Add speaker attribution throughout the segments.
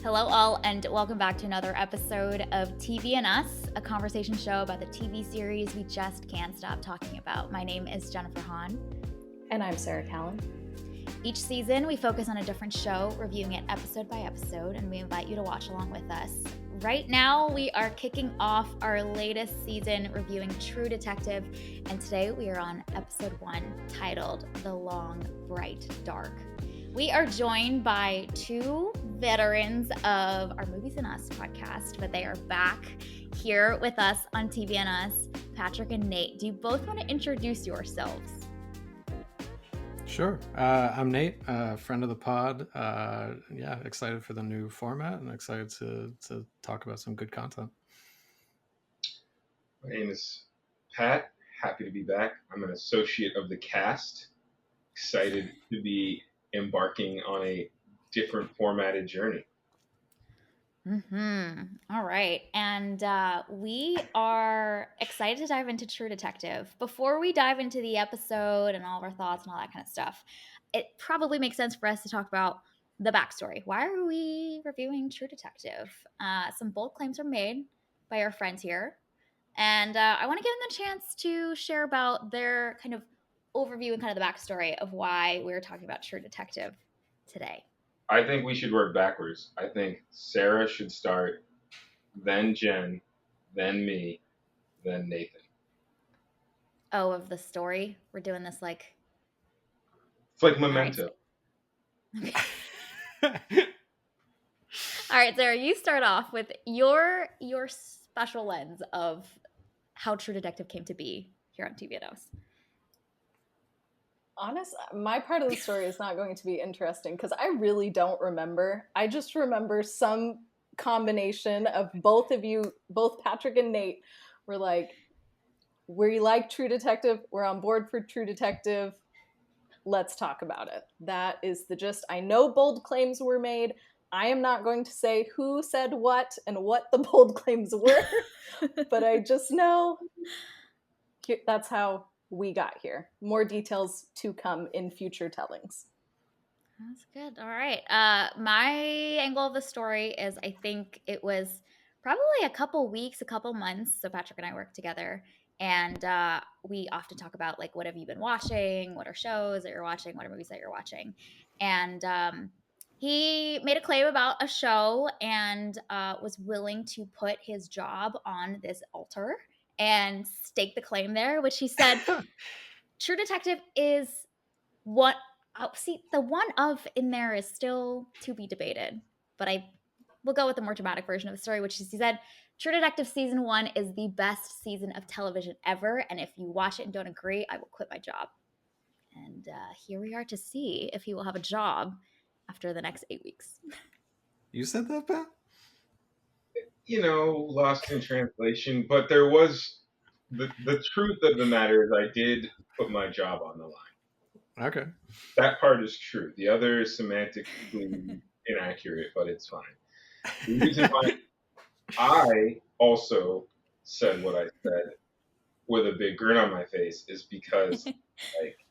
Speaker 1: Hello, all, and welcome back to another episode of TV and Us, a conversation show about the TV series we just can't stop talking about. My name is Jennifer Hahn.
Speaker 2: And I'm Sarah Callan.
Speaker 1: Each season, we focus on a different show, reviewing it episode by episode, and we invite you to watch along with us. Right now, we are kicking off our latest season reviewing True Detective, and today we are on episode 1, titled The Long, Bright Dark. We are joined by two veterans of our Movies and Us podcast, but they are back here with us on TV and Us. Patrick and Nate, do you both want to introduce yourselves?
Speaker 3: Sure. I'm Nate, friend of the pod. Excited for the new format and excited to talk about some good content.
Speaker 4: My name is Pat. Happy to be back. I'm an associate of the cast. Excited to be embarking on a different formatted journey.
Speaker 1: All right. And we are excited to dive into True Detective. Before we dive into the episode and all of our thoughts and all that kind of stuff, it probably makes sense for us to talk about the backstory. Why are we reviewing True Detective? Some bold claims are made by our friends here. And I want to give them the chance to share about their kind of overview and kind of the backstory of why we're talking about True Detective today.
Speaker 4: I think we should work backwards. I think Sarah should start, then Jen, then me, then Nathan.
Speaker 1: Oh, of the story? We're doing this like...
Speaker 4: It's like Memento.
Speaker 1: All right, Sarah, you start off with your special lens of how True Detective came to be here on TV and Us.
Speaker 2: Honestly, my part of the story is not going to be interesting because I really don't remember. I just remember some combination of both of you, both Patrick and Nate, were like, we like True Detective. We're on board for True Detective. Let's talk about it. That is the gist. I know bold claims were made. I am not going to say who said what and what the bold claims were, but I just know that's how we got here. More details to come in future tellings.
Speaker 1: That's good. All right. My angle of the story is I think it was probably a couple weeks, a couple months. So Patrick and I work together, and we often talk about like, what have you been watching? What are shows that you're watching? What are movies that you're watching? And he made a claim about a show and was willing to put his job on this altar and stake the claim there, which he said, True Detective is what... Oh, see, the one of in there is still to be debated, but I will go with the more dramatic version of the story, which is he said, True Detective Season 1 is the best season of television ever, and if you watch it and don't agree, I will quit my job. And here we are to see if he will have a job after the next 8 weeks.
Speaker 3: You said that, Pat?
Speaker 4: Lost in translation, but there was the truth of the matter is I did put my job on the line.
Speaker 3: Okay.
Speaker 4: That part is true. The other is semantically inaccurate, but it's fine. The reason why I also said what I said with a big grin on my face is because like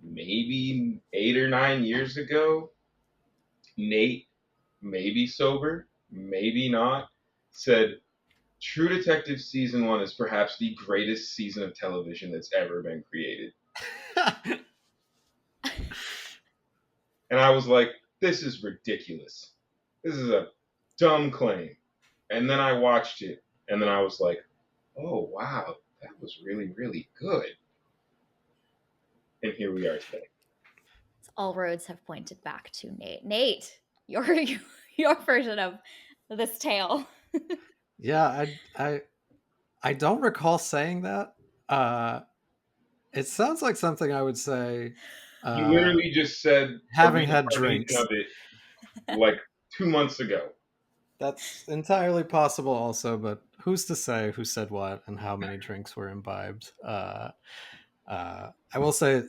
Speaker 4: maybe 8 or 9 years ago, Nate, maybe sober, maybe not, said True Detective Season 1 is perhaps the greatest season of television that's ever been created. And I was like, this is ridiculous. This is a dumb claim. And then I watched it, and then I was like, oh, wow, that was really, really good. And here we are today.
Speaker 1: All roads have pointed back to Nate. Nate, your version of this tale.
Speaker 3: Yeah, I don't recall saying that. It sounds like something I would say.
Speaker 4: You literally just said
Speaker 3: having had drinks
Speaker 4: of it like 2 months ago.
Speaker 3: That's entirely possible also, but who's to say who said what and how many drinks were imbibed? I will say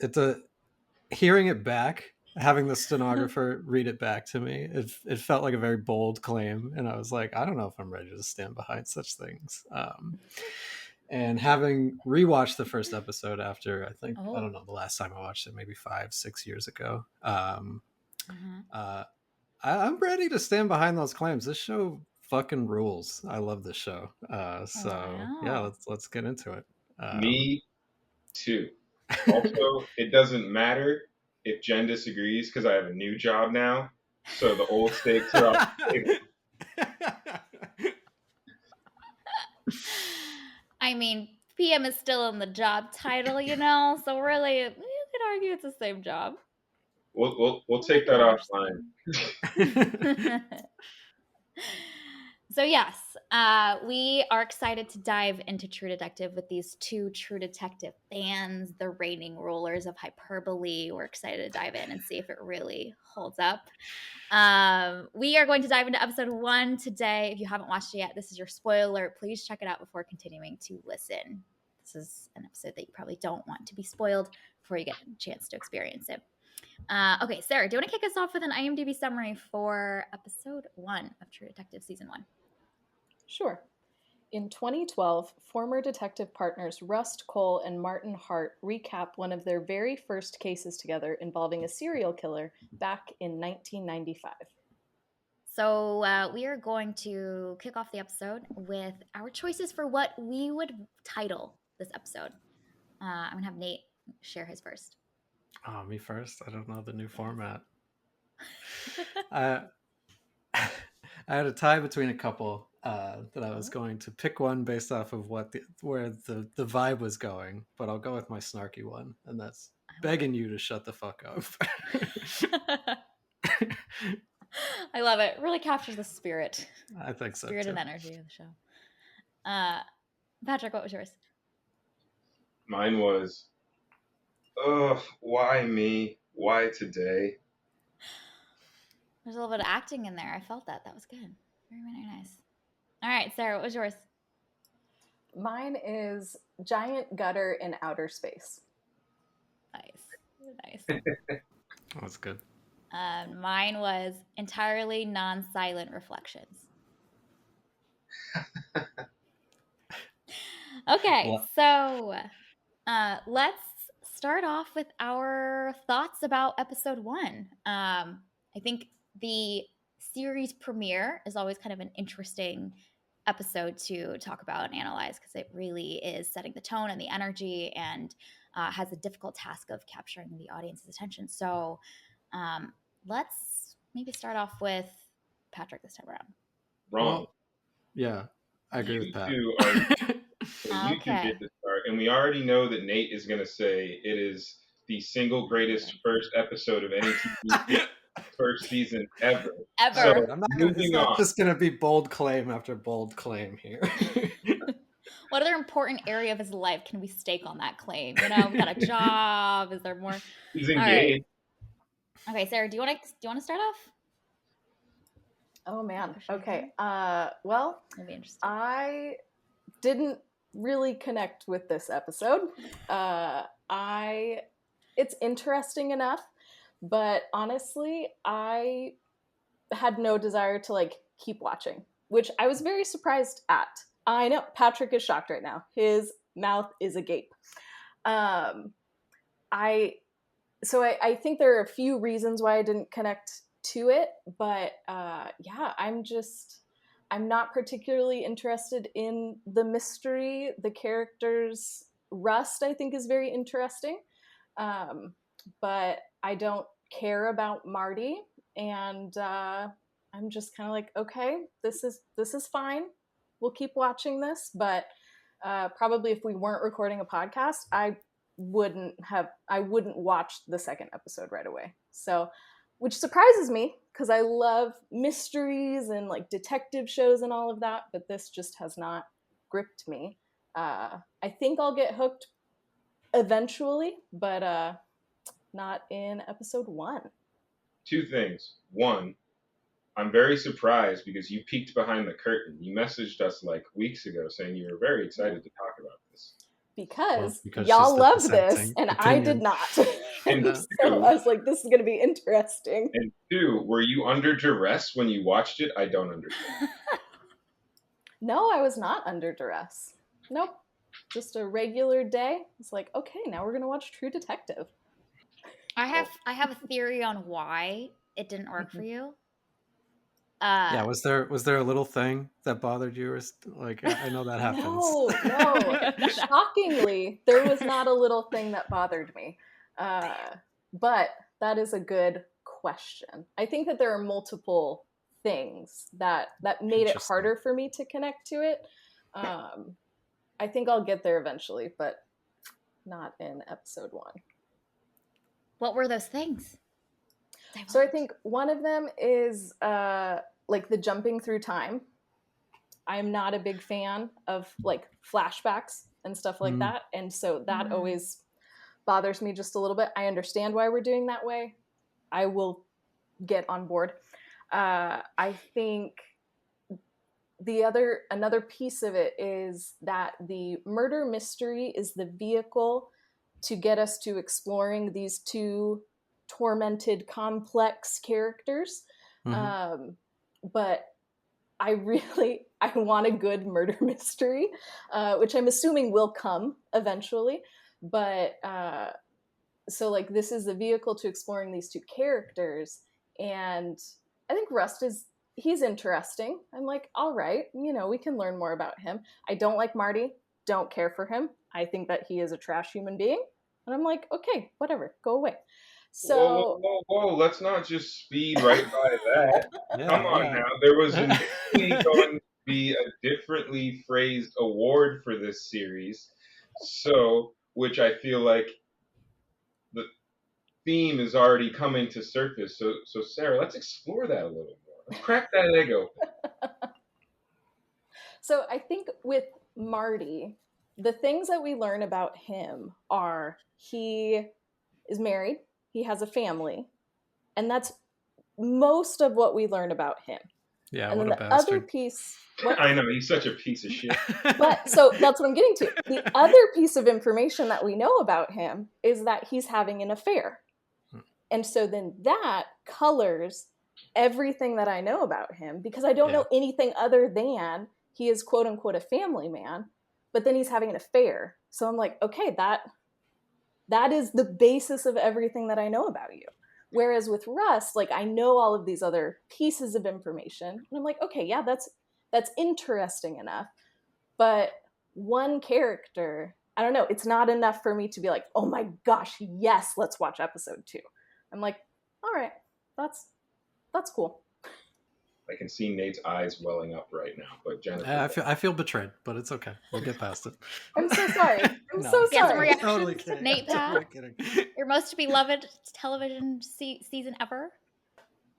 Speaker 3: hearing it back, having the stenographer read it back to me, it felt like a very bold claim, and I was like, I don't know if I'm ready to stand behind such things. And having rewatched the first episode after, I think, I don't know, the last time I watched it, maybe 5-6 years ago, I'm ready to stand behind those claims. This show fucking rules. I love this show. So yeah,
Speaker 1: Wow.
Speaker 3: let's get into it.
Speaker 4: Me too. Also, it doesn't matter if Jen disagrees because I have a new job now. So the old stakes are off the table.
Speaker 1: I mean, PM is still in the job title, so really, you could argue it's the same job.
Speaker 4: We'll
Speaker 1: Make
Speaker 4: take
Speaker 1: it
Speaker 4: that
Speaker 1: more
Speaker 4: offline.
Speaker 1: interesting. So yes, we are excited to dive into True Detective with these two True Detective fans, the reigning rulers of hyperbole. We're excited to dive in and see if it really holds up. We are going to dive into episode 1 today. If you haven't watched it yet, this is your spoiler. Please check it out before continuing to listen. This is an episode that you probably don't want to be spoiled before you get a chance to experience it. Okay, Sarah, do you want to kick us off with an IMDb summary for episode 1 of True Detective season 1?
Speaker 2: Sure. In 2012, former detective partners Rust Cole and Martin Hart recap one of their very first cases together involving a serial killer back in 1995.
Speaker 1: So we are going to kick off the episode with our choices for what we would title this episode. I'm going to have Nate share his first.
Speaker 3: Oh, me first. I don't know the new format. I I had a tie between a couple that I was going to pick one based off of where the vibe was going, but I'll go with my snarky one, and that's begging you to shut the fuck up.
Speaker 1: I love it. Really captures the spirit.
Speaker 3: I think so
Speaker 1: Spirit
Speaker 3: too.
Speaker 1: and energy of the show. Patrick, what was yours?
Speaker 4: Mine was, why me? Why today?
Speaker 1: There's a little bit of acting in there. I felt that. That was good. Very, very nice. All right, Sarah, what was yours?
Speaker 2: Mine is Giant Gutter in Outer Space.
Speaker 1: Nice.
Speaker 3: That's good.
Speaker 1: Mine was Entirely Non-Silent Reflections. Okay, so let's start off with our thoughts about episode 1. I think the series premiere is always kind of an interesting episode to talk about and analyze because it really is setting the tone and the energy and has a difficult task of capturing the audience's attention. So let's maybe start off with Patrick this time around.
Speaker 4: Wrong.
Speaker 3: Well, yeah, I agree with Pat.
Speaker 4: You two get to start, and we already know that Nate is going to say it is the single greatest first episode of any TV first season ever. So,
Speaker 3: I'm not it's not just going to be bold claim after bold claim here.
Speaker 1: What other important area of his life can we stake on that claim? Got a job? Is there more?
Speaker 4: He's engaged.
Speaker 1: Right. Okay, Sarah, do you want to start off?
Speaker 2: Oh man. Okay. Well, I didn't really connect with this episode. It's interesting enough, but honestly, I had no desire to keep watching, which I was very surprised at. I know Patrick is shocked right now. His mouth is agape. I think there are a few reasons why I didn't connect to it, but yeah, I'm not particularly interested in the mystery. The characters, Rust, I think is very interesting, but I don't care about Marty, and I'm just kind of like, okay, this is fine. We'll keep watching this, but probably if we weren't recording a podcast, I wouldn't watch the second episode right away. So, which surprises me because I love mysteries and detective shows and all of that, but this just has not gripped me. I think I'll get hooked eventually, but not in episode 1.
Speaker 4: Two things. One, I'm very surprised because you peeked behind the curtain. You messaged us weeks ago saying you were very excited to talk about this.
Speaker 2: Because y'all loved this and I did not. And so I was like, this is going to be interesting.
Speaker 4: And 2, were you under duress when you watched it? I don't understand.
Speaker 2: No, I was not under duress. Nope. Just a regular day. It's like, okay, now we're going to watch True Detective.
Speaker 1: I have a theory on why it didn't work for you.
Speaker 3: Yeah, was there a little thing that bothered you, or like I know that happens.
Speaker 2: No,
Speaker 1: Oh my
Speaker 2: no.
Speaker 1: God, that-
Speaker 2: Shockingly, there was not a little thing that bothered me. But that is a good question. I think that there are multiple things that made it
Speaker 3: Interesting.
Speaker 2: harder for me to connect to it. I think I'll get there eventually, but not in episode 1.
Speaker 1: What were those things?
Speaker 2: So I think one of them is like the jumping through time. I'm not a big fan of like flashbacks and stuff like that, and so that always bothers me just a little bit. I understand why we're doing that way. I will get on board. I think another piece of it is that the murder mystery is the vehicle to get us to exploring these two tormented, complex characters. But I want a good murder mystery, which I'm assuming will come eventually. But so like this is the vehicle to exploring these two characters, and I think he's interesting. I'm like, all right, we can learn more about him. I don't like Marty, don't care for him. I think that he is a trash human being, and I'm like, okay, whatever, go away.
Speaker 4: Whoa,
Speaker 2: So
Speaker 4: whoa, whoa! Let's not just speed right by that. Come on
Speaker 3: Yeah.
Speaker 4: now. There was initially going to be a differently phrased award for this series, so which I feel like the theme is already coming to surface. So Sarah, let's explore that a little more. Let's crack that egg open.
Speaker 2: So I think with Marty, the things that we learn about him are he is married, he has a family, and that's most of what we learn about him.
Speaker 3: Yeah,
Speaker 2: And
Speaker 3: what
Speaker 2: then
Speaker 3: a
Speaker 2: the other
Speaker 3: bastard.
Speaker 2: piece,
Speaker 4: I know he's such a piece of shit.
Speaker 2: but so that's what I'm getting to. The other piece of information that we know about him is that he's having an affair. And so then that colors everything that I know about him, because I don't know anything other than he is quote unquote a family man, but then he's having an affair. So I'm like, okay, that is the basis of everything that I know about you. Whereas with Russ, like I know all of these other pieces of information, and I'm like, okay, yeah, that's interesting enough. But one character, I don't know, it's not enough for me to be like, oh my gosh, yes, let's watch episode 2. I'm like, all right, that's cool.
Speaker 4: I can see Nate's eyes welling up right now, but Jennifer.
Speaker 3: I feel betrayed, but it's okay. We'll get past it.
Speaker 2: I'm so sorry. I'm
Speaker 3: No,
Speaker 2: so
Speaker 1: Yeah, some
Speaker 2: sorry.
Speaker 1: reactions.
Speaker 3: Totally kidding.
Speaker 1: Nate
Speaker 3: Totally
Speaker 1: Pat,
Speaker 3: kidding.
Speaker 1: your most beloved television season ever.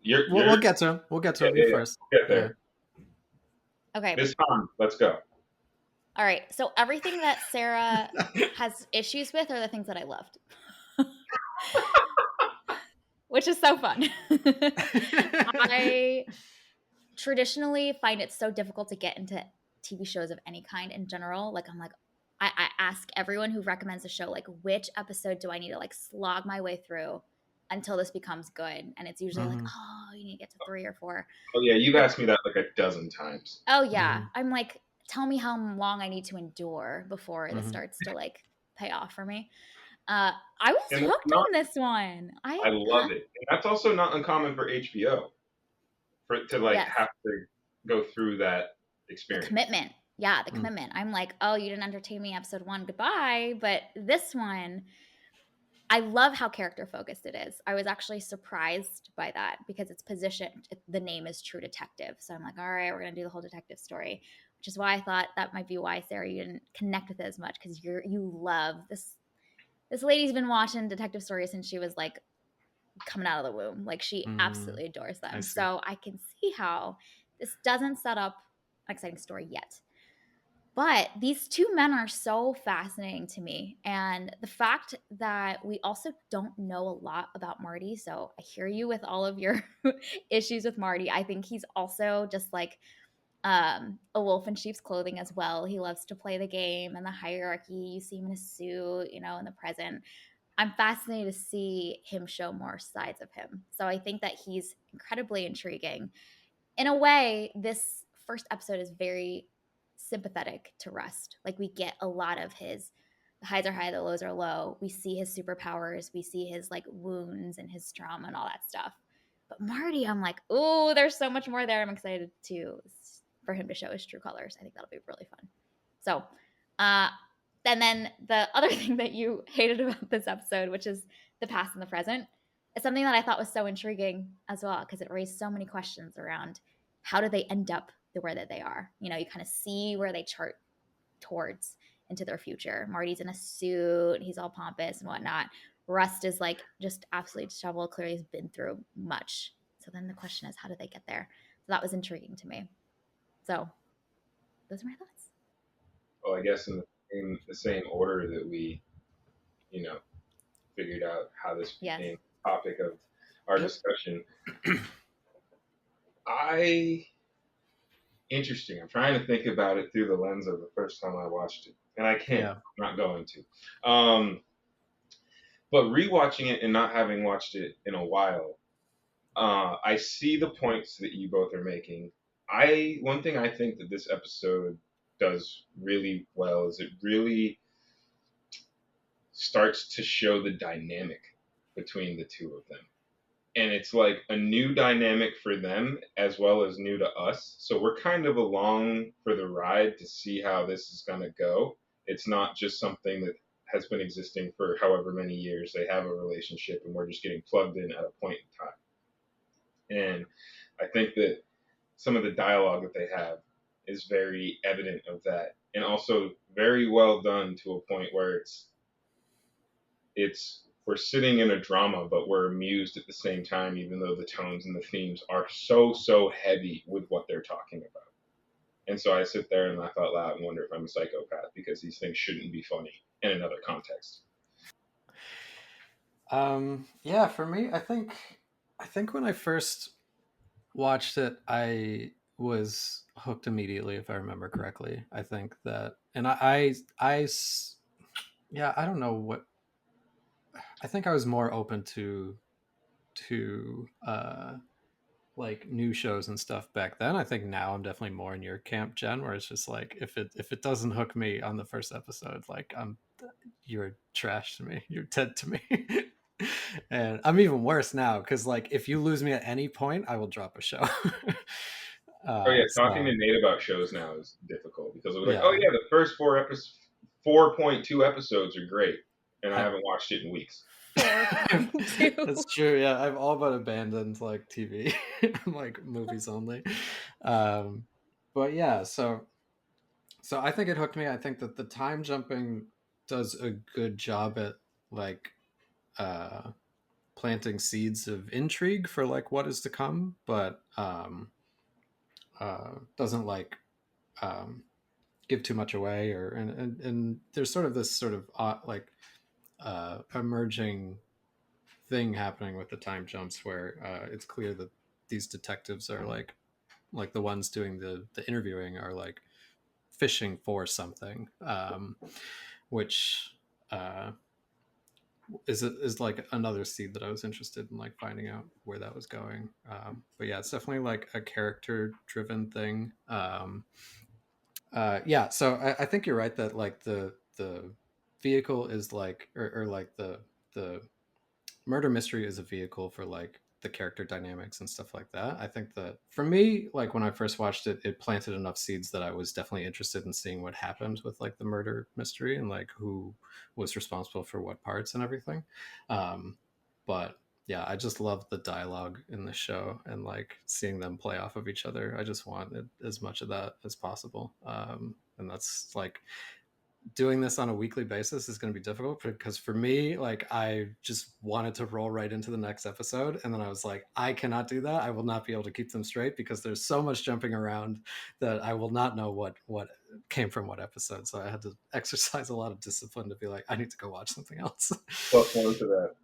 Speaker 3: We'll get to him. We'll get to him. You first.
Speaker 4: We'll get there.
Speaker 1: Okay.
Speaker 4: This time, let's go.
Speaker 1: All right. So everything that Sarah has issues with are the things that I loved. Which is so fun. I traditionally find it so difficult to get into TV shows of any kind in general. Like I ask everyone who recommends a show, like, which episode do I need to like slog my way through until this becomes good? And it's usually like, oh, you need to get to 3 or 4.
Speaker 4: Oh yeah, you've asked me that like a dozen times.
Speaker 1: Oh yeah. I'm like, tell me how long I need to endure before this starts to like pay off for me. I was hooked on this one. I
Speaker 4: love it. And that's also not uncommon for HBO, to like have to go through that experience.
Speaker 1: The commitment. Yeah, the commitment. I'm like, oh, you didn't entertain me episode 1, goodbye. But this one, I love how character focused it is. I was actually surprised by that because it's positioned, the name is True Detective. So I'm like, all right, we're going to do the whole detective story, which is why I thought that might be why, Sarah, you didn't connect with it as much, because you love this. This lady's been watching detective stories since she was like coming out of the womb. Like she absolutely adores them. So I can see how this doesn't set up an exciting story yet. But these two men are so fascinating to me. And the fact that we also don't know a lot about Marty. So I hear you with all of your issues with Marty. I think he's also just like a wolf in sheep's clothing as well. He loves to play the game and the hierarchy. You see him in a suit, in the present. I'm fascinated to see him show more sides of him. So I think that he's incredibly intriguing. In a way, this first episode is very sympathetic to Rust. Like we get a lot of the highs are high, the lows are low. We see his superpowers, we see his like wounds and his trauma and all that stuff. But Marty, I'm like, oh, there's so much more there. I'm excited for him to show his true colors. I think that'll be really fun. So, and then the other thing that you hated about this episode, which is the past and the present, is something that I thought was so intriguing as well, because it raised so many questions around how do they end up the way that they are. You know, you kind of see where they chart towards into their future. Marty's in a suit, he's all pompous and whatnot. Rust is like just absolutely disheveled. Clearly, he's been through much. So then the question is, how do they get there? So that was intriguing to me. So those are my thoughts.
Speaker 4: Well, I guess in the same order that we, you know, figured out how this
Speaker 1: Yes.
Speaker 4: became the topic of our discussion. Interesting. I'm trying to think about it through the lens of the first time I watched it, and I can't.
Speaker 3: Yeah.
Speaker 4: I'm not going to. But rewatching it and not having watched it in a while, I see the points that you both are making. One thing I think that this episode does really well is it really starts to show the dynamic between the two of them. And it's like a new dynamic for them as well as new to us. So we're kind of along for the ride to see how this is going to go. It's not just something that has been existing for however many years. They have a relationship and we're just getting plugged in at a point in time. And I think that some of the dialogue that they have is very evident of that, and also very well done to a point where it's we're sitting in a drama, but we're amused at the same time, even though the tones and the themes are so heavy with what they're talking about. And so I sit there and laugh out loud and wonder if I'm a psychopath because these things shouldn't be funny in another context.
Speaker 3: Yeah, for me, I think when I first watched it, I was hooked immediately, if I remember correctly. I think that, and yeah, I don't know what. I think I was more open to like new shows and stuff back then. I think now I'm definitely more in your camp, Jen, where it's just like if it doesn't hook me on the first episode, like you're trash to me, you're dead to me. And I'm even worse now because like if you lose me at any point, I will drop a show.
Speaker 4: Oh yeah, talking to
Speaker 3: So
Speaker 4: Nate about shows now is difficult because we're like, oh
Speaker 3: yeah,
Speaker 4: yeah, the first 4.2 episodes are great, and I
Speaker 3: I,
Speaker 4: haven't watched it in weeks.
Speaker 1: 4.2.
Speaker 3: that's true. Yeah, I've all but abandoned like TV, like movies only. Um, but yeah, so I think it hooked me. I think that the time jumping does a good job at like uh planting seeds of intrigue for like what is to come, but doesn't like um give too much away, or and there's sort of this sort of like emerging thing happening with the time jumps where it's clear that these detectives are like the ones doing the interviewing are like fishing for something, which uh, is like another seed that I was interested in like finding out where that was going. But yeah, it's definitely like a character driven thing. Yeah, so I think you're right that like the vehicle is like or like the murder mystery is a vehicle for like the character dynamics and stuff like that. I think that for me, like when I first watched it, it planted enough seeds that I was definitely interested in seeing what happened with like the murder mystery and like who was responsible for what parts and everything. But yeah, I just love the dialogue in the show and like seeing them play off of each other. I just wanted as much of that as possible. And that's like doing this on a weekly basis is going to be difficult because for me, like I just wanted to roll right into the next episode, and then I was like, I cannot do that. I will not be able to keep them straight because there's so much jumping around that I will not know what came from what episode. So I had to exercise a lot of discipline to be like, I need to go watch something else.
Speaker 4: Plus one to that.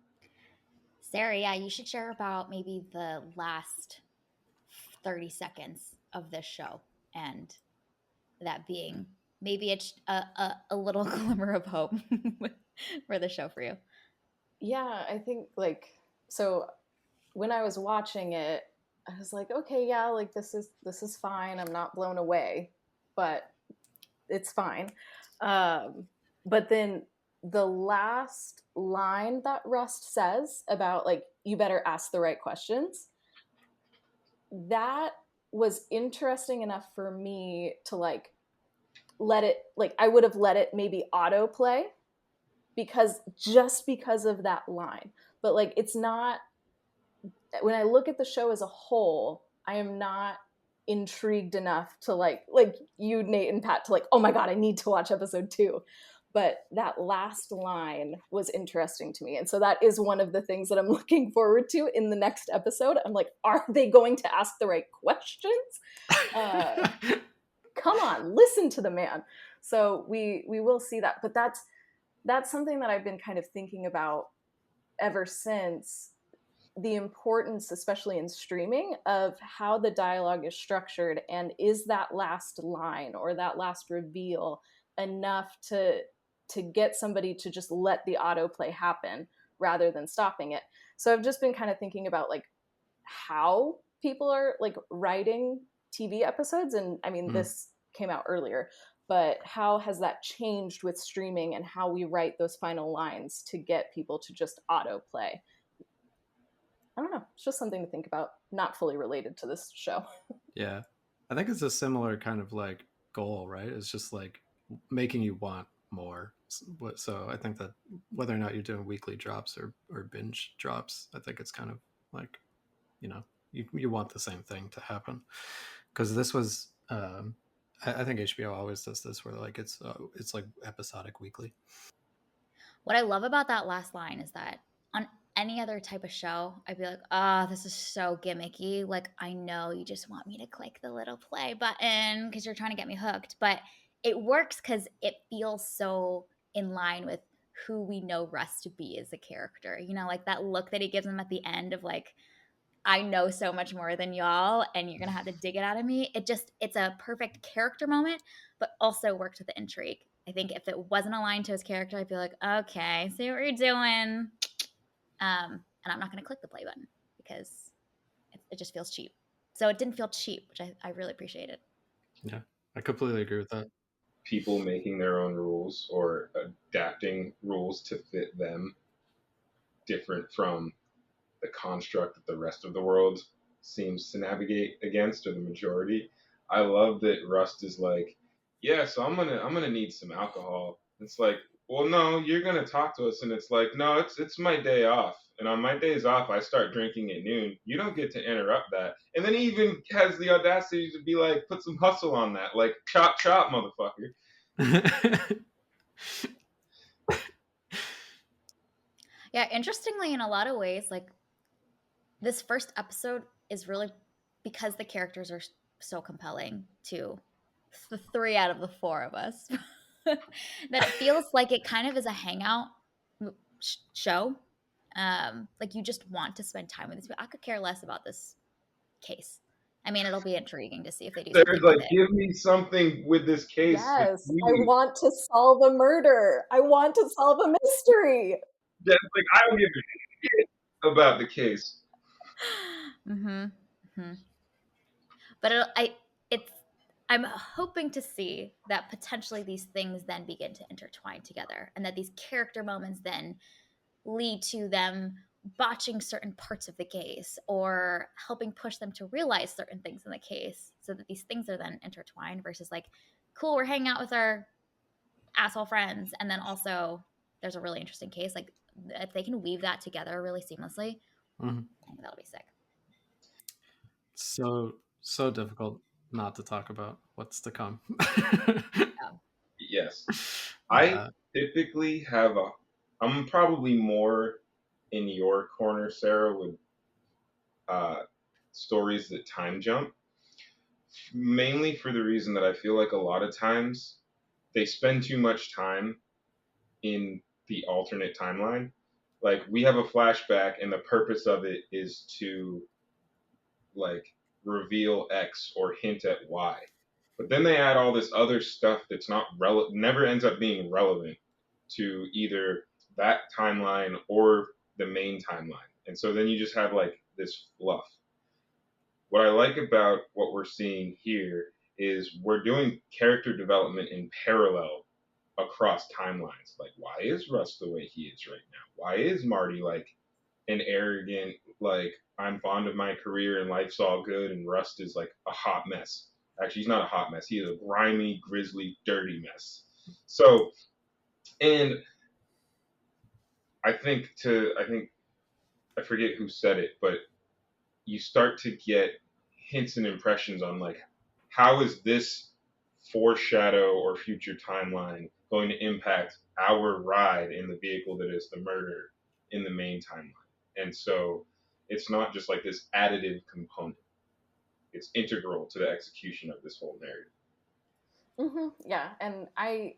Speaker 1: Sarah, yeah, you should share about maybe the last 30 seconds of this show, and that being maybe it's a little glimmer of hope for the show for you.
Speaker 2: Yeah, I think like so when I was watching it, I was like, okay, yeah, like this is fine. I'm not blown away, but it's fine. But then the last line that Rust says about like you better ask the right questions, that was interesting enough for me to like let it, like I would have let it maybe autoplay because of that line. But like it's not, when I look at the show as a whole, I am not intrigued enough to like you, Nate and Pat, to like, oh my god, I need to watch episode 2. But that last line was interesting to me. And so that is one of the things that I'm looking forward to in the next episode. I'm like, are they going to ask the right questions? Come on, listen to the man. So we will see that. But that's something that I've been kind of thinking about ever since, the importance, especially in streaming, of how the dialogue is structured, and is that last line or that last reveal enough to get somebody to just let the autoplay happen rather than stopping it. So I've just been kind of thinking about like how people are like writing TV episodes, and I mean this came out earlier, but how has that changed with streaming and how we write those final lines to get people to just autoplay? I don't know. It's just something to think about, not fully related to this show.
Speaker 3: Yeah. I think it's a similar kind of like goal, right? It's just like making you want more. So I think that whether or not you're doing weekly drops or binge drops, I think it's kind of like, you know, you want the same thing to happen. Because this was, I think HBO always does this where like it's like episodic weekly.
Speaker 1: What I love about that last line is that on any other type of show, I'd be like, oh, this is so gimmicky. Like, I know you just want me to click the little play button because you're trying to get me hooked. But it works because it feels so in line with who we know Russ to be as a character. You know, like that look that he gives him at the end of like, I know so much more than y'all, and you're gonna have to dig it out of me. It's a perfect character moment, but also worked with the intrigue. I think if it wasn't aligned to his character, I'd be like, okay, see what you're doing. And I'm not gonna click the play button because it just feels cheap. So it didn't feel cheap, which I really appreciated.
Speaker 3: Yeah, I completely agree with that.
Speaker 4: People making their own rules or adapting rules to fit them, different from the construct that the rest of the world seems to navigate against, or the majority. I love that Rust is like, yeah, so I'm gonna need some alcohol. It's like, well, no, you're gonna talk to us, and it's like, no, it's my day off, and on my days off, I start drinking at noon. You don't get to interrupt that. And then he even has the audacity to be like, put some hustle on that, like chop chop, motherfucker.
Speaker 1: Yeah, interestingly, in a lot of ways, like this first episode is really because the characters are so compelling to the 3 out of the 4 of us that it feels like it kind of is a hangout show. Like you just want to spend time with these people. I could care less about this case. I mean, it'll be intriguing to see if they do
Speaker 4: There's
Speaker 1: something with
Speaker 4: like,
Speaker 1: it.
Speaker 4: give me something with this case.
Speaker 2: Yes, I want to solve a murder. I want to solve a mystery.
Speaker 4: Just like, I don't give a shit about the case.
Speaker 1: Mm-hmm. Mm-hmm. But it's I'm hoping to see that potentially these things then begin to intertwine together, and that these character moments then lead to them botching certain parts of the case or helping push them to realize certain things in the case, so that these things are then intertwined versus like, cool, we're hanging out with our asshole friends, and then also there's a really interesting case. Like if they can weave that together really seamlessly,
Speaker 3: Mm-hmm.
Speaker 1: I think that'll be sick.
Speaker 3: So difficult not to talk about what's to come.
Speaker 4: Yes. I typically I'm probably more in your corner, Sarah, with stories that time jump. Mainly for the reason that I feel like a lot of times they spend too much time in the alternate timeline. Like we have a flashback, and the purpose of it is to like reveal X or hint at Y. But then they add all this other stuff that's not never ends up being relevant to either that timeline or the main timeline. And so then you just have like this fluff. What I like about what we're seeing here is we're doing character development in parallel across timelines. Like, why is Russ the way he is right now? Why is Marty like an arrogant, like, I'm fond of my career and life's all good, and Rust is like a hot mess. Actually, he's not a hot mess. He is a grimy, grisly, dirty mess. So, and I think I forget who said it, but you start to get hints and impressions on like how is this foreshadow or future timeline going to impact our ride in the vehicle that is the murder in the main timeline. And so it's not just like this additive component. It's integral to the execution of this whole narrative.
Speaker 2: Yeah, and I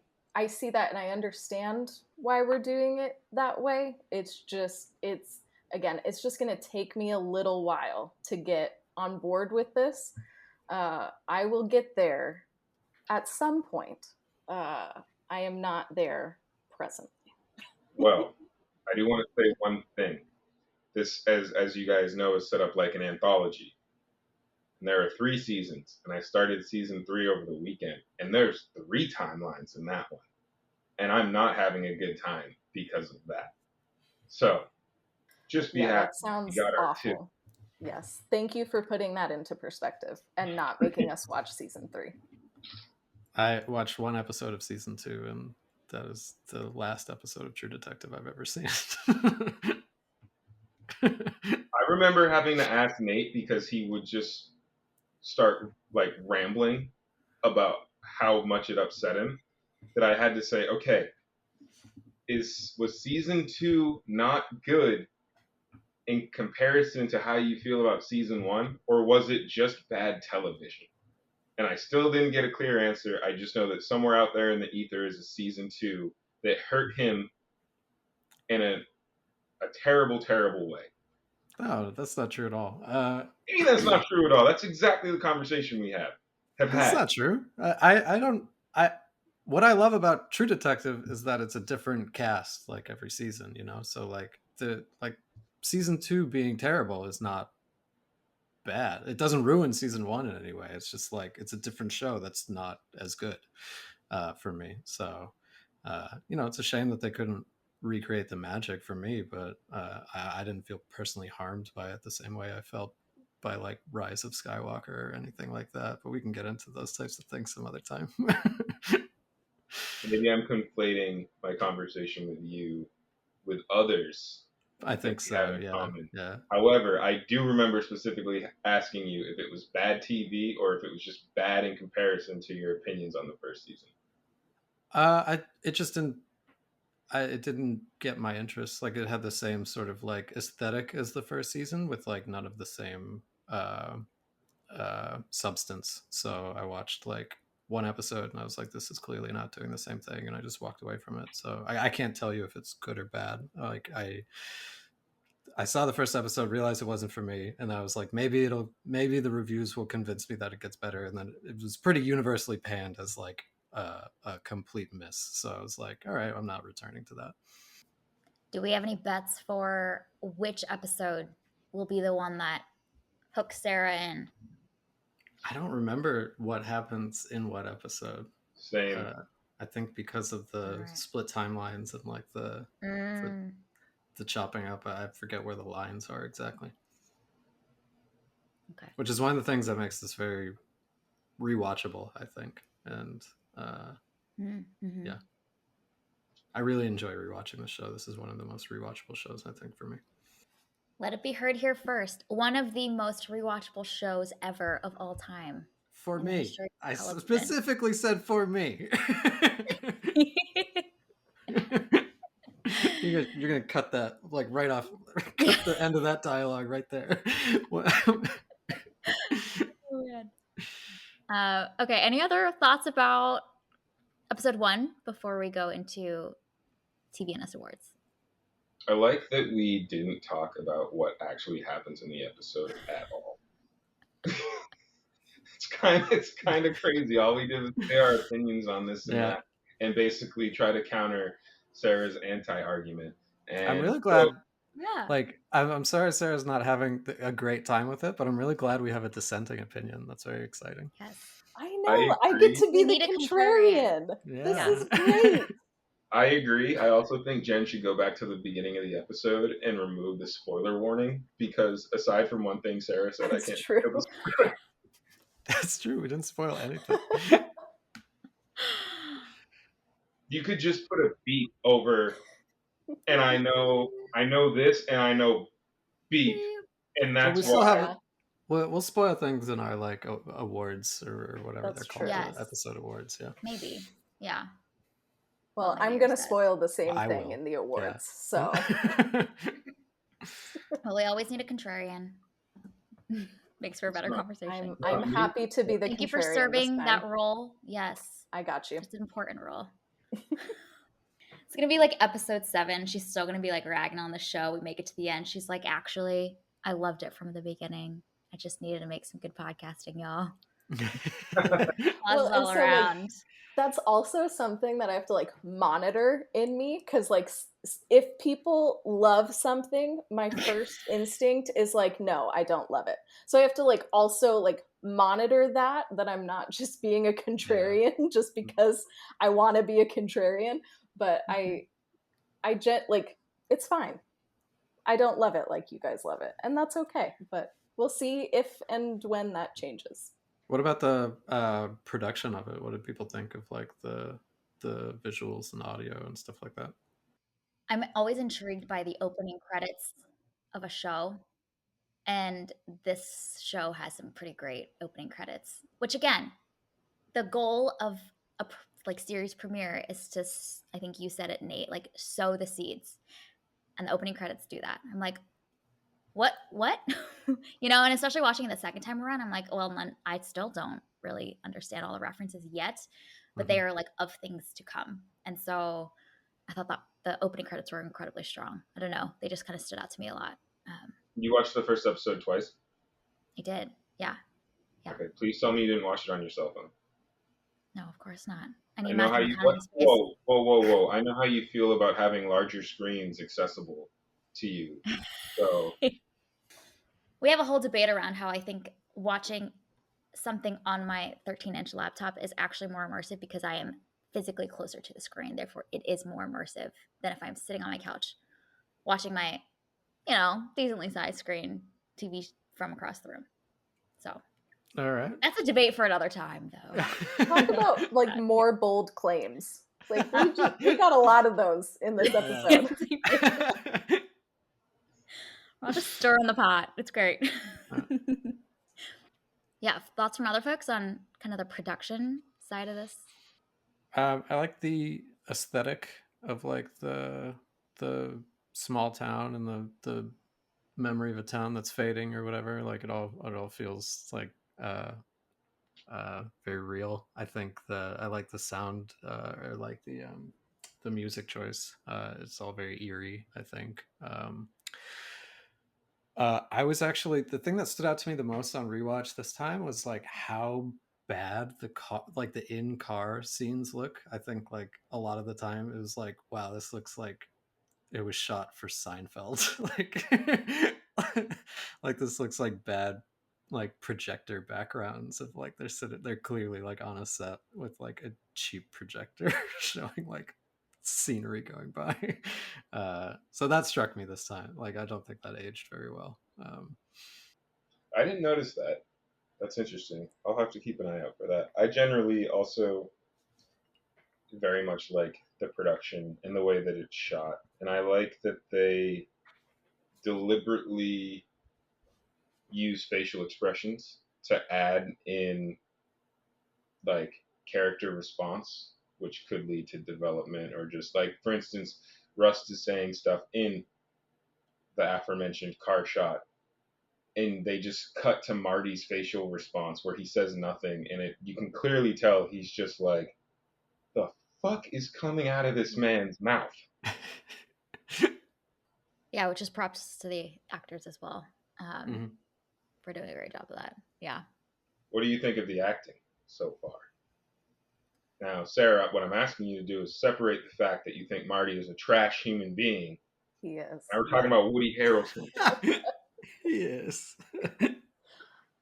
Speaker 2: see that and I understand why we're doing it that way. It's just it's just going to take me a little while to get on board with this. I will get there at some point. I am not there presently.
Speaker 4: Well, I do want to say one thing. This, as you guys know, is set up like an anthology. And there are 3 seasons, and I started season 3 over the weekend, and there's 3 timelines in that one, and I'm not having a good time because of that. So just be
Speaker 2: Yeah,
Speaker 4: happy
Speaker 2: that
Speaker 4: we
Speaker 2: sounds
Speaker 4: got our 2.
Speaker 2: awful. Yes, thank you for putting that into perspective and not making us watch season 3.
Speaker 3: I watched one episode of season 2, and that is the last episode of True Detective I've ever seen.
Speaker 4: I remember having to ask Nate because he would just start like rambling about how much it upset him that I had to say, okay, was season 2 not good in comparison to how you feel about season 1, or was it just bad television? And I still didn't get a clear answer. I just know that somewhere out there in the ether is a season 2 that hurt him in a terrible, terrible way.
Speaker 3: No, that's not true at all.
Speaker 4: Hey, that's not true at all. That's exactly the conversation we have
Speaker 3: That's
Speaker 4: had.
Speaker 3: not true. I don't. What I love about True Detective is that it's a different cast like every season. So like season 2 being terrible is not bad. It doesn't ruin season 1 in any way. It's just like it's a different show that's not as good for me. So it's a shame that they couldn't recreate the magic for me, but I didn't feel personally harmed by it the same way I felt by like Rise of Skywalker or anything like that. But we can get into those types of things some other time.
Speaker 4: Maybe I'm conflating my conversation with you with others
Speaker 3: I
Speaker 4: that
Speaker 3: think
Speaker 4: we have
Speaker 3: so.
Speaker 4: in
Speaker 3: Yeah.
Speaker 4: common.
Speaker 3: Yeah.
Speaker 4: However, I do remember specifically asking you if it was bad TV or if it was just bad in comparison to your opinions on the first season.
Speaker 3: It just it didn't get my interest. Like it had the same sort of like aesthetic as the first season with like none of the same substance. So I watched like one episode and I was like, this is clearly not doing the same thing, and I just walked away from it. So I can't tell you if it's good or bad. Like I saw the first episode, realized it wasn't for me, and I was like, maybe the reviews will convince me that it gets better. And then it was pretty universally panned as like a complete miss. So I was like, all right, I'm not returning to that.
Speaker 1: Do we have any bets for which episode will be the one that hooks Sarah in?
Speaker 3: I don't remember what happens in what episode.
Speaker 4: Same.
Speaker 3: I think because of the split timelines and like the chopping up, I forget where the lines are exactly.
Speaker 1: Okay.
Speaker 3: Which is one of the things that makes this very rewatchable, I think. And yeah, I really enjoy rewatching the show. This is one of the most rewatchable shows, I think, for me.
Speaker 1: Let it be heard here first. One of the most rewatchable shows ever of all time.
Speaker 3: For me. I specifically said for me. You're gonna cut that like right off. Cut the end of that dialogue right there.
Speaker 1: Okay. Any other thoughts about episode 1 before we go into TVNS Awards?
Speaker 4: I like that we didn't talk about what actually happens in the episode at all. It's kind of crazy. All we did was say our opinions on this and that, and basically try to counter Sarah's anti-argument. And
Speaker 3: I'm really glad. Like, I'm sorry Sarah's not having a great time with it, but I'm really glad we have a dissenting opinion. That's very exciting.
Speaker 1: Yes.
Speaker 2: I know. I get to be the contrarian.
Speaker 3: Yeah.
Speaker 2: This is great.
Speaker 4: I agree. I also think Jen should go back to the beginning of the episode and remove the spoiler warning because aside from one thing Sarah said, I
Speaker 2: That's
Speaker 4: can't
Speaker 2: true.
Speaker 4: think of
Speaker 3: That's true. We didn't spoil anything.
Speaker 4: you could just put a beep over, and I know this, and I know beep, and
Speaker 3: But we
Speaker 4: that's
Speaker 3: still
Speaker 4: why.
Speaker 3: have
Speaker 2: Yeah,
Speaker 3: we'll spoil things in our like awards or whatever they're
Speaker 2: that's
Speaker 3: called,
Speaker 2: true.
Speaker 3: the
Speaker 1: Yes,
Speaker 3: episode awards. Yeah,
Speaker 1: maybe. Yeah. Well,
Speaker 2: Well,
Speaker 1: maybe
Speaker 2: I'm
Speaker 1: yours
Speaker 2: gonna
Speaker 1: does.
Speaker 2: spoil the same
Speaker 3: I
Speaker 2: thing
Speaker 3: will.
Speaker 2: in the
Speaker 3: Yeah.
Speaker 2: awards. So
Speaker 1: Well, we always need a contrarian. Makes for a
Speaker 4: It's
Speaker 1: better
Speaker 4: not,
Speaker 1: conversation.
Speaker 2: I'm
Speaker 4: not me.
Speaker 2: happy to be the
Speaker 1: Thank you for
Speaker 2: contrarian this
Speaker 1: serving
Speaker 2: time.
Speaker 1: that role. Yes,
Speaker 2: I got you.
Speaker 1: it's an important role. It's gonna be like episode 7. She's still gonna be like ragging on the show. We make it to the end. She's like, actually, I loved it from the beginning. I just needed to make some good podcasting, y'all.
Speaker 2: Well,
Speaker 1: Us
Speaker 2: and
Speaker 1: all
Speaker 2: so like
Speaker 1: around.
Speaker 2: that's also something that I have to like monitor in me because like if people love something, my first instinct is like, no, I don't love it. So I have to like also like monitor that I'm not just being a contrarian just because I want to be a contrarian. But like it's fine. I don't love it like you guys love it, and that's okay. But we'll see if and when that changes.
Speaker 3: What about the production of it? What did people think of like the visuals and audio and stuff like that?
Speaker 1: I'm always intrigued by the opening credits of a show. And this show has some pretty great opening credits, which again, the goal of a like series premiere is to, I think you said it, Nate, like sow the seeds, and the opening credits do that. I'm like, what, and especially watching it the second time around, I'm like, well, I still don't really understand all the references yet, but they are like of things to come, and so I thought that the opening credits were incredibly strong. I don't know, they just kind of stood out to me a lot.
Speaker 4: You watched the first episode twice?
Speaker 1: I did, yeah.
Speaker 4: Okay, please tell me you didn't watch it on your cell phone.
Speaker 1: No, of course not. I
Speaker 4: I
Speaker 1: need
Speaker 4: know how
Speaker 1: Matthew
Speaker 4: you what
Speaker 1: McConaughey's face.
Speaker 4: whoa. I know how you feel about having larger screens accessible to you. So
Speaker 1: We have a whole debate around how I think watching something on my 13-inch laptop is actually more immersive because I am physically closer to the screen. Therefore, it is more immersive than if I'm sitting on my couch watching my, decently sized screen TV from across the room. So
Speaker 3: All right.
Speaker 1: that's a debate for another time, though.
Speaker 2: Talk about like more bold claims. Like we got a lot of those in this episode.
Speaker 1: I'll just stir in the pot. It's great. Yeah, thoughts from other folks on kind of the production side of this?
Speaker 3: I like the aesthetic of like the small town and the memory of a town that's fading or whatever. Like it all feels like very real. I think I like the sound or like the music choice. It's all very eerie, I think. I was actually, the thing that stood out to me the most on rewatch this time was like how bad like the in car scenes look. I think like a lot of the time it was like, wow, this looks like it was shot for Seinfeld. Like this looks like bad like projector backgrounds of like they're clearly like on a set with like a cheap projector showing like scenery going by. So that struck me this time. Like I don't think that aged very well.
Speaker 4: I didn't notice that. That's interesting. I'll have to keep an eye out for that. I generally also very much like the production and the way that it's shot. And I like that they deliberately use facial expressions to add in like character response, which could lead to development or just like, for instance, Rust is saying stuff in the aforementioned car shot, and they just cut to Marty's facial response where he says nothing, and you can clearly tell he's just like, the fuck is coming out of this man's mouth?
Speaker 1: Yeah, which is props to the actors as well
Speaker 3: Mm-hmm.
Speaker 1: for doing a great job of that. Yeah.
Speaker 4: What do you think of the acting so far? Now, Sarah, what I'm asking you to do is separate the fact that you think Marty is a trash human being.
Speaker 2: He is.
Speaker 4: Now we're talking about Woody Harrelson.
Speaker 3: Yes.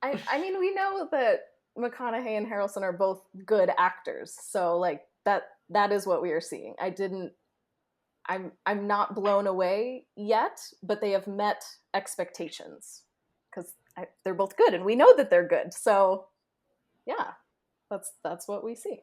Speaker 2: I mean, we know that McConaughey and Harrelson are both good actors, so like that is what we are seeing. I'm not blown away yet, but they have met expectations because they're both good, and we know that they're good. So yeah, that's what we see.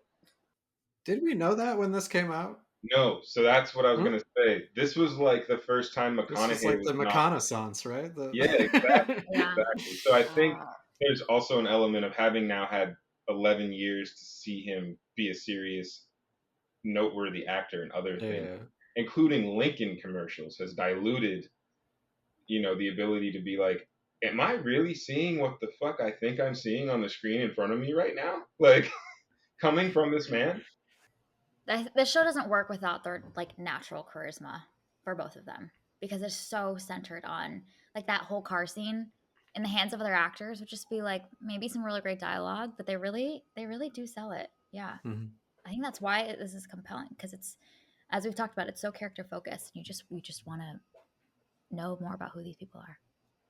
Speaker 3: Did we know that when this came out?
Speaker 4: No, so that's what I was
Speaker 3: Hmm?
Speaker 4: gonna say. This was like the first time
Speaker 3: This was
Speaker 4: McConaughey
Speaker 3: like
Speaker 4: was
Speaker 3: the
Speaker 4: not.
Speaker 3: reconnaissance, right?
Speaker 4: Yeah, exactly,
Speaker 1: Yeah.
Speaker 4: exactly. So I think
Speaker 2: Uh,
Speaker 4: there's also an element of having now had 11 years to see him be a serious, noteworthy actor in other things,
Speaker 3: Yeah.
Speaker 4: including Lincoln commercials, has diluted, the ability to be like, am I really seeing what the fuck I think I'm seeing on the screen in front of me right now? Like, coming from this man?
Speaker 1: The show doesn't work without their like natural charisma for both of them because it's so centered on like that whole car scene in the hands of other actors would just be like maybe some really great dialogue, but they really do sell it. Yeah.
Speaker 3: Mhm.
Speaker 1: I think that's why this is compelling because it's as we've talked about, it's so character focused. You just want to know more about who these people are.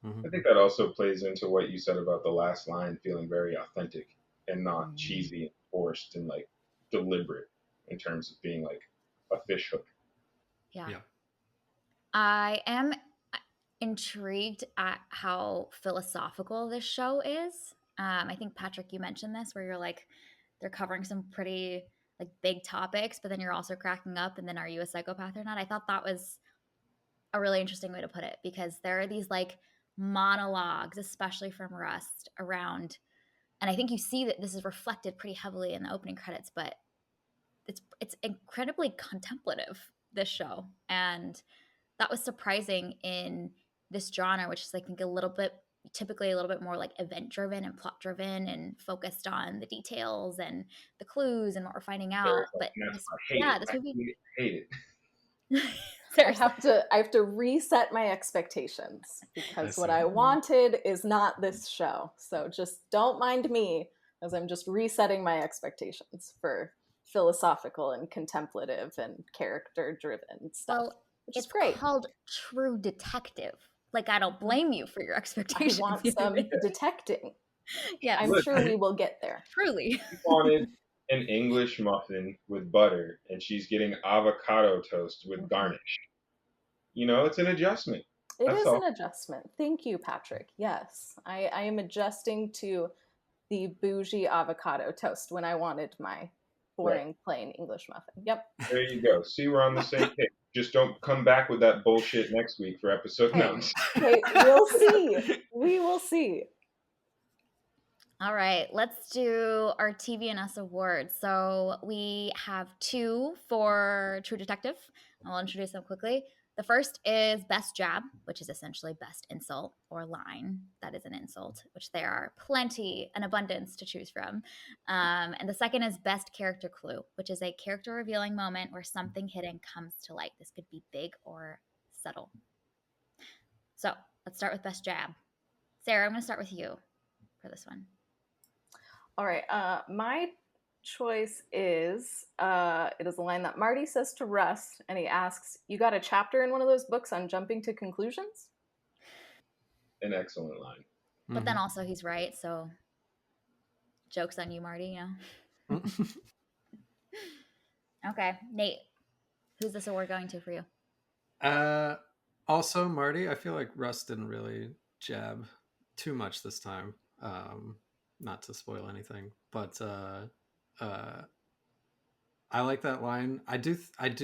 Speaker 3: Mhm.
Speaker 4: I think that also plays into what you said about the last line feeling very authentic and not
Speaker 1: Mm.
Speaker 4: cheesy and forced and like deliberate in terms of being like a fish hook.
Speaker 1: Yeah.
Speaker 3: Yeah.
Speaker 1: I am intrigued at how philosophical this show is. I think Patrick, you mentioned this where you're like, they're covering some pretty like big topics, but then you're also cracking up. And then, are you a psychopath or not? I thought that was a really interesting way to put it because there are these like monologues, especially from Rust, around, and I think you see that this is reflected pretty heavily in the opening credits, but it's incredibly contemplative, this show, and that was surprising in this genre, which is I think a little bit typically a little bit more like event driven and plot driven and focused on the details and the clues and what we're finding out.
Speaker 4: Terrifying.
Speaker 1: But
Speaker 4: And that's
Speaker 1: this,
Speaker 4: why I hate it.
Speaker 1: yeah, this
Speaker 4: I
Speaker 1: movie,
Speaker 4: hate it. Hate it.
Speaker 1: seriously,
Speaker 2: I have to reset my expectations
Speaker 3: I
Speaker 2: because what
Speaker 3: see.
Speaker 2: I wanted is not this show. So just don't mind me as I'm just resetting my expectations for philosophical and contemplative and character driven stuff,
Speaker 1: well,
Speaker 2: which is
Speaker 1: it's
Speaker 2: great.
Speaker 1: called True Detective. Like, I don't blame you for your
Speaker 2: I
Speaker 1: expectations
Speaker 2: want
Speaker 1: either
Speaker 2: some
Speaker 1: way.
Speaker 2: detecting.
Speaker 1: Yes,
Speaker 2: I'm sure
Speaker 4: Listen,
Speaker 2: we will get there.
Speaker 1: truly.
Speaker 4: she wanted an English muffin with butter, and she's getting avocado toast with
Speaker 2: Mhm.
Speaker 4: garnish. It's an adjustment.
Speaker 2: It
Speaker 4: That's
Speaker 2: is an
Speaker 4: all.
Speaker 2: adjustment. Thank you, Patrick. Yes, I am adjusting to the bougie avocado toast when I wanted my
Speaker 4: Right.
Speaker 2: boring plain English muffin. Yep.
Speaker 4: There you go. See, we're on the same page. Just don't come back with that bullshit next week for episode. No.
Speaker 2: Hey, hey, we'll see. We will see.
Speaker 1: All right, let's do our TV and Us awards. So we have two for True Detective. I'll introduce them quickly. The first is Best Jab, which is essentially best insult or line. That is an insult, which there are plenty, an abundance to choose from. And the second is Best Character Clue, which is a character revealing moment where something hidden comes to light. This could be big or subtle. So let's start with Best Jab. Sarah, I'm going to start with you for this one.
Speaker 2: All right. My choice is it is a line that Marty says to Russ, and he asks, "You got a chapter in one of those books on jumping to conclusions?"
Speaker 4: An excellent line.
Speaker 1: But then also he's right, so joke's on you, Marty,
Speaker 3: Mhm.
Speaker 1: Okay, Nate, who's this award going to for you?
Speaker 3: uh, Also, Marty, I feel like Russ didn't really jab too much this time. Not to spoil anything, but uh, I like that line. I do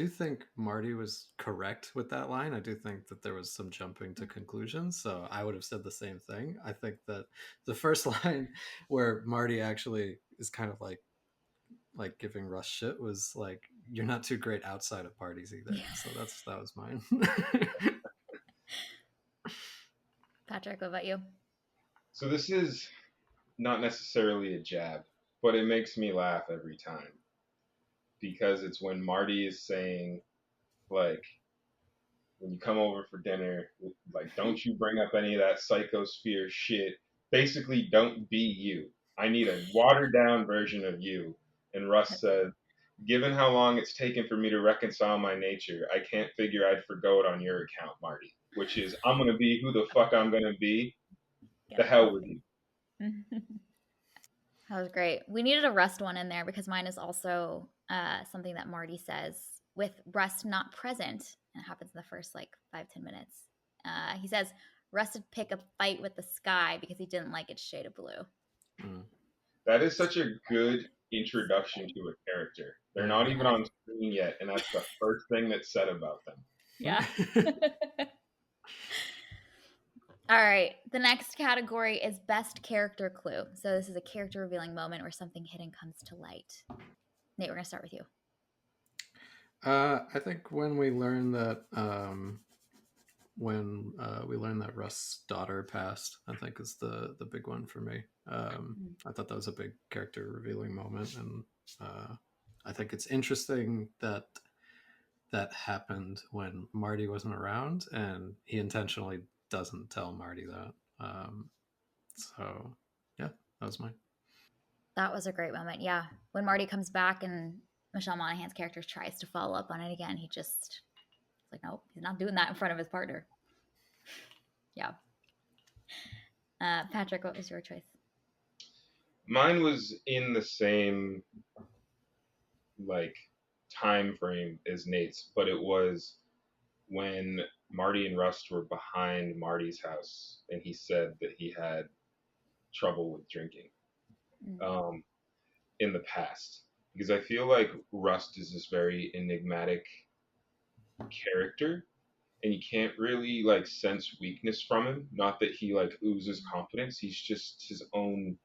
Speaker 3: think Marty was correct with that line. I do think that there was some jumping to conclusions, so I would have said the same thing. I think that the first line where Marty actually is kind of like giving Russ shit was like, "You're not too great outside of parties either."
Speaker 1: Yeah.
Speaker 3: So that was mine.
Speaker 1: Patrick, what about you?
Speaker 4: So this is not necessarily a jab, but it makes me laugh every time because it's when Marty is saying, like, when you come over for dinner, like, don't you bring up any of that psychosphere shit. Basically, don't be you. I need a watered down version of you. And Russ said, given how long it's taken for me to reconcile my nature, I can't figure I'd forgo it on your account, Marty. Which is, I'm going to be who the fuck I'm going to be. The
Speaker 1: Yep.
Speaker 4: hell with you.
Speaker 1: That was great. We needed a rest one in there because mine is also something that Marty says with Rust not present, and it happens in the first like 5-10 minutes. He says Rust would pick a fight with the sky because he didn't like its shade of blue.
Speaker 3: Mm.
Speaker 4: That is such a good introduction to a character. They're not even on screen yet, and that's the first thing that's said about them.
Speaker 1: Yeah. All right. The next category is best character clue. So this is a character revealing moment where something hidden comes to light. Nate, we're going to start with you.
Speaker 3: I think when we learn that Rust's daughter passed, I think is the big one for me. I thought that was a big character revealing moment, and I think it's interesting that that happened when Marty wasn't around, and he intentionally doesn't tell Marty that. So yeah, that was mine.
Speaker 1: That was a great moment. Yeah. When Marty comes back and Michelle Monaghan's character tries to follow up on it again, he just like, nope, he's not doing that in front of his partner. Yeah. Patrick, what was your choice?
Speaker 4: Mine was in the same like time frame as Nate's, but it was when Marty and Rust were behind Marty's house, and he said that he had trouble with drinking in the past. Because I feel like Rust is this very enigmatic character, and you can't really like sense weakness from him. Not that he like oozes confidence; he's just his own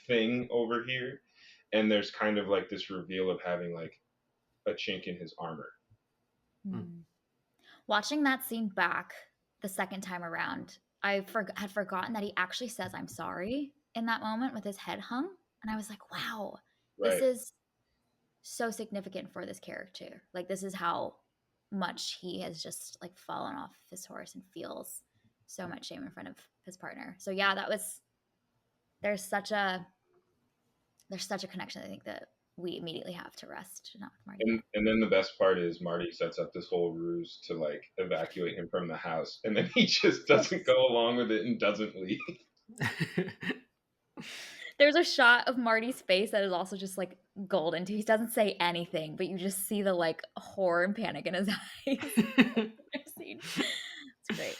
Speaker 4: thing over here. And there's kind of like this reveal of having like a chink in his armor.
Speaker 1: Watching that scene back the second time around, I had forgotten that he actually says I'm sorry in that moment with his head hung. And I was like, wow,
Speaker 4: Right.
Speaker 1: this is so significant for this character. Like, this is how much he has just like fallen off his horse and feels so much shame in front of his partner. So yeah, there's such a connection I think that we immediately have to Rust, not Marty.
Speaker 4: And then the best part is Marty sets up this whole ruse to like evacuate him from the house, and then he just doesn't go along with it and doesn't leave.
Speaker 1: There's a shot of Marty's face that is also just like golden too. He doesn't say anything, but you just see the like horror and panic in his eyes. It's great.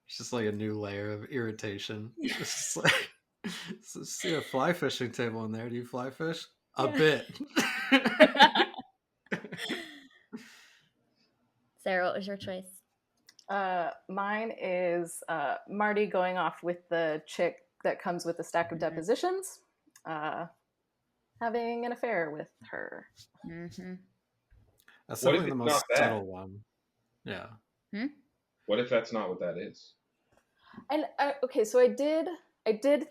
Speaker 3: It's just like a new layer of irritation. It's just like, see a fly fishing table in there. Do you fly fish? A bit.
Speaker 1: Sarah, what was your choice?
Speaker 2: Mine is Marty going off with the chick that comes with a stack of depositions, having an affair with her.
Speaker 3: That's definitely the most subtle one. Yeah.
Speaker 4: What if that's not what that is?
Speaker 2: And okay, so I did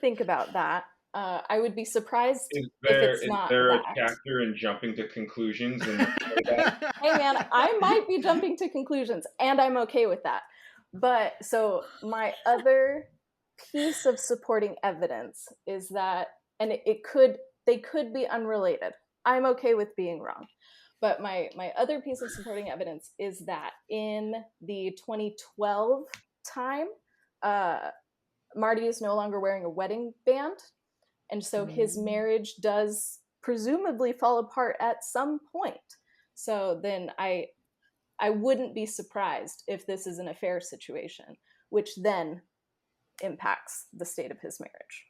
Speaker 2: think about that. I would be surprised if it's not that.
Speaker 4: Is there a chapter in jumping to conclusions? And
Speaker 2: hey man, I might be jumping to conclusions, and I'm okay with that. But so my other piece of supporting evidence is that, and they could be unrelated. I'm okay with being wrong. But my other piece of supporting evidence is that in the 2012 time, Marty is no longer wearing a wedding band. And so his marriage does presumably fall apart at some point. So then I wouldn't be surprised if this is an affair situation, which then impacts the state of his marriage.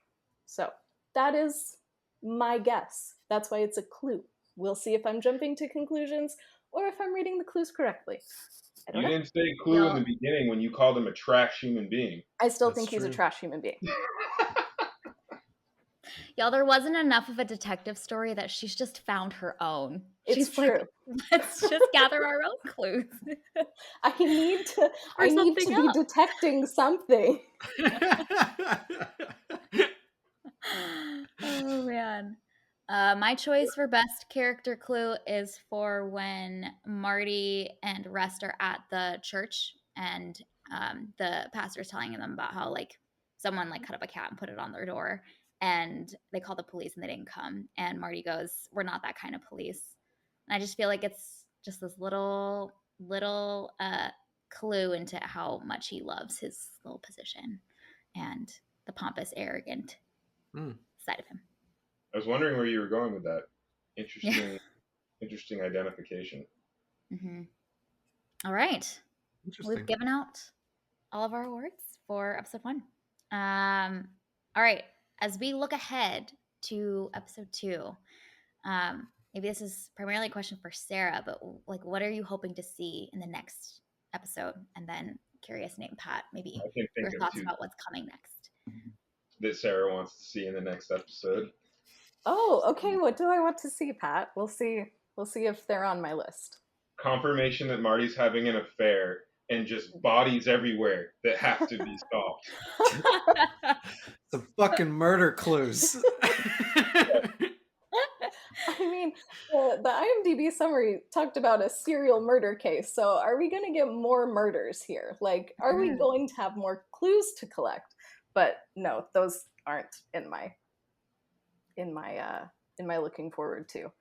Speaker 2: So that is my guess. That's why it's a clue. We'll see if I'm jumping to conclusions or if I'm reading the clues correctly.
Speaker 4: You didn't say clue in the beginning when you called him a trash human being.
Speaker 2: I still think he's a trash human being.
Speaker 1: Y'all, there wasn't enough of a detective story that she's just found her own.
Speaker 2: It's true.
Speaker 1: Like, let's just gather our own clues.
Speaker 2: I need to be detecting something.
Speaker 1: Oh man. My choice for best character clue is for when Marty and Rust are at the church and the pastor's telling them about how like someone like cut up a cat and put it on their door, and they called the police and they didn't come, and Marty goes, "We're not that kind of police." And I just feel like it's just this little clue into how much he loves his little position and the pompous, arrogant side of him.
Speaker 4: I was wondering where you were going with that. Interesting interesting identification.
Speaker 1: Mm-hmm. All right. We've
Speaker 3: Interesting.
Speaker 1: given out all of our awards for episode 1. All right. As we look ahead to episode 2, maybe this is primarily a question for Sarah, but like, what are you hoping to see in the next episode? And then curious, Nate and Pat, maybe
Speaker 4: I can
Speaker 1: your
Speaker 4: think of
Speaker 1: thoughts
Speaker 4: two
Speaker 1: about what's coming next.
Speaker 4: that Sarah wants to see in the next episode.
Speaker 2: Oh, okay. What do I want to see, Pat? We'll see. We'll see if they're on my list.
Speaker 4: Confirmation that Marty's having an affair and just bodies everywhere that have to be solved.
Speaker 3: The fucking murder clues.
Speaker 2: I mean, the IMDb summary talked about a serial murder case. So, are we going to get more murders here? Like, are we going to have more clues to collect? But no, those aren't in my looking forward to.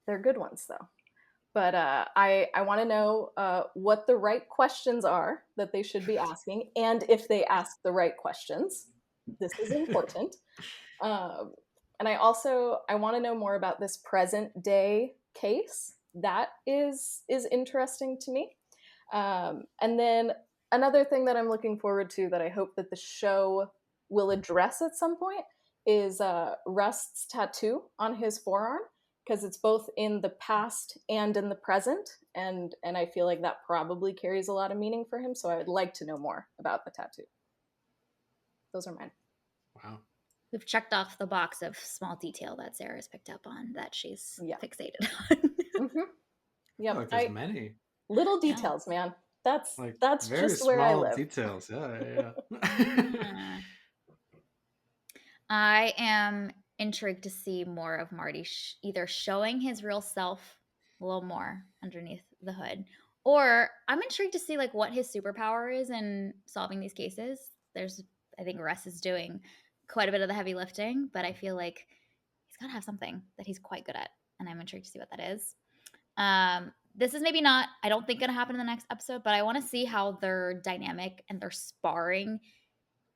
Speaker 2: They're good ones though. But I want to know what the right questions are that they should be asking, and if they ask the right questions. This is important. And I want to know more about this present day case. That is interesting to me. And then another thing that I'm looking forward to that I hope that the show will address at some point is Rust's tattoo on his forearm, because it's both in the past and in the present, and I feel like that probably carries a lot of meaning for him. So I would like to know more about the tattoo. Those are mine.
Speaker 3: Wow.
Speaker 1: We've checked off the box of small detail that Sarah's picked up on that she's
Speaker 2: Yeah.
Speaker 1: fixated on.
Speaker 2: Mm-hmm. Yep.
Speaker 3: Oh, like there's many
Speaker 2: little details, man. That's
Speaker 3: very
Speaker 2: just where I
Speaker 3: small
Speaker 2: live.
Speaker 3: details. Yeah.
Speaker 1: I am intrigued to see more of Marty either showing his real self a little more underneath the hood, or I'm intrigued to see like what his superpower is in solving these cases. I think Russ is doing quite a bit of the heavy lifting, but I feel like he's got to have something that he's quite good at, and I'm intrigued to see what that is. This is maybe not, I don't think, going to happen in the next episode, but I want to see how their dynamic and their sparring